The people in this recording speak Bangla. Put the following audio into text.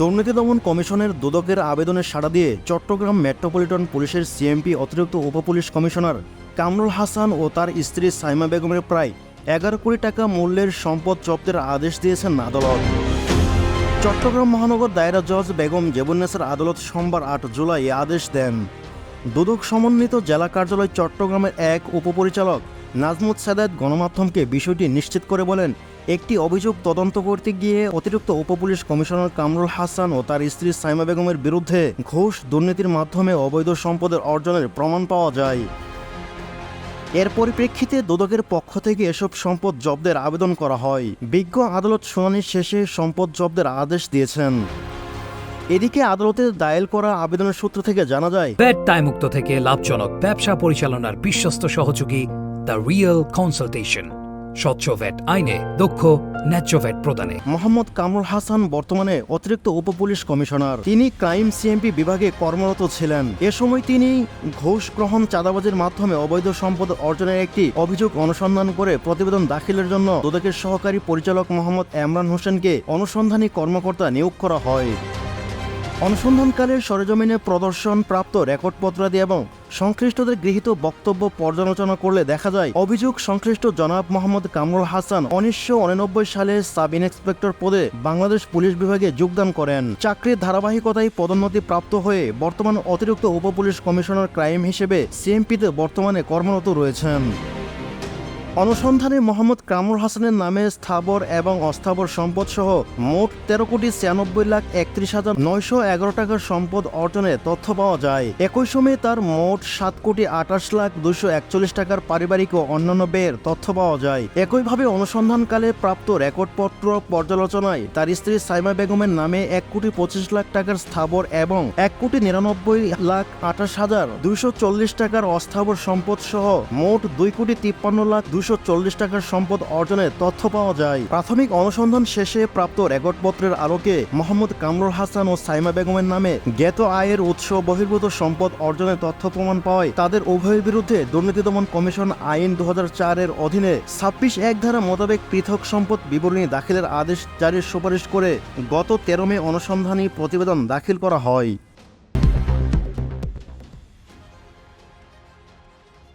দুর্নীতি দমন কমিশনের দুদকের আবেদনে সাড়া দিয়ে চট্টগ্রাম মেট্রোপলিটন পুলিশের সিএমপি অতিরিক্ত উপপুলিশ কমিশনার কামরুল হাসান ও তার স্ত্রী সাইমা বেগমের প্রায় 11 কোটি টাকা মূল্যের সম্পদ জব্দের আদেশ দিয়েছেন আদালত। চট্টগ্রাম মহানগর দায়রা জজ বেগম জেবুন্নেসার আদালত সোমবার 8 জুলাই এ আদেশ দেন। দুদক সমন্বিত জেলা কার্যালয় চট্টগ্রামের এক উপপরিচালক নাজমুত সাদাত গণমাধ্যমকে বিষয়টি নিশ্চিত করে বলেন, একটি অভিযোগ তদন্ত করতে গিয়ে অতিরিক্ত উপপুলিশ কমিশনার কামরুল হাসান ও তার স্ত্রী সাইমা বেগমের বিরুদ্ধে ঘুষ দুর্নীতির মাধ্যমে অবৈধ সম্পদের অর্জনের প্রমাণ পাওয়া যায়। এর পরিপ্রেক্ষিতে দুদকের পক্ষ থেকে এসব সম্পদ জব্দের আবেদন করা হয়। বিজ্ঞ আদালত শুনানি শেষে সম্পদ জব্দের আদেশ দিয়েছেন। এদিকে আদালতে দায়ের করা আবেদনের সূত্র থেকে জানা যায়, ভ্যাট দায়মুক্ত থেকে লাভজনক ব্যবসা পরিচালনার বিশ্বস্ত সহযোগী দ্য রিয়েল কনসালটেশন, স্বচ্ছ ভ্যাট আইনে দক্ষ ন্যায্য ভ্যাট প্রদানে। মোহাম্মদ কামরুল হাসান বর্তমানে অতিরিক্ত উপপুলিশ কমিশনার। তিনি ক্রাইম সিএমপি বিভাগে কর্মরত ছিলেন। এ সময় তিনি ঘুষ গ্রহণ, চাঁদাবাজির মাধ্যমে অবৈধ সম্পদ অর্জনের একটি অভিযোগ অনুসন্ধান করে প্রতিবেদন দাখিলের জন্য দুদকের সহকারী পরিচালক মোহাম্মদ এমরান হোসেনকে অনুসন্ধানী কর্মকর্তা নিয়োগ করা হয়। অনুসন্ধানকালে সরেজমিনে প্রদর্শন প্রাপ্ত রেকর্ডপত্রাদি এবং সংশ্লিষ্টদের গৃহীত বক্তব্য পর্যালোচনা করলে দেখা যায়, অভিযোগ সংশ্লিষ্ট জনাব মোহাম্মদ কামরুল হাসান 1989 সালে সাব ইন্সপেক্টর পদে বাংলাদেশ পুলিশ বিভাগে যোগদান করেন। চাকরির ধারাবাহিকতায় পদোন্নতি প্রাপ্ত হয়ে বর্তমান অতিরিক্ত উপপুলিশ কমিশনার ক্রাইম হিসেবে সিএমপিতে বর্তমানে কর্মরত রয়েছেন। অনুসন্ধানে মোহাম্মদ কামরুল হাসানের নামে স্থাবর এবং অস্থাবর সম্পদ সহ মোট 13,96,31,911 টাকার সম্পদ অর্জনের তথ্য পাওয়া যায়। একই সময়ে তার মোট 7,28,241 টাকার পারিবারিক ও অন্যান্য ব্যয়ের তথ্য পাওয়া যায়। একইভাবে অনুসন্ধানকালে প্রাপ্ত রেকর্ডপত্র পর্যালোচনায় তার স্ত্রী সাইমা বেগমের নামে 1,25,00,000 টাকার স্থাবর এবং 1,99,28,240 টাকার অস্থাবর সম্পদ সহ মোট 2,53,240 টাকার সম্পদ অর্জনের তথ্য পাওয়া যায়। প্রাথমিক অনুসন্ধান শেষে প্রাপ্ত রেকর্ডপত্রের আলোকে মোহাম্মদ কামরুল হাসান ও সাইমা বেগমের নামে জ্ঞাত আয়ের উৎস বহির্ভূত সম্পদ অর্জনের তথ্য প্রমাণ পাওয়ায় তাদের উভয়ের বিরুদ্ধে দুর্নীতি দমন কমিশন আইন 2004 এর অধীনে 26(1) ধারা মোতাবেক পৃথক সম্পদ বিবরণী দাখিলের আদেশ জারির সুপারিশ করে গত 13 মে অনুসন্ধানী প্রতিবেদন দাখিল করা হয়।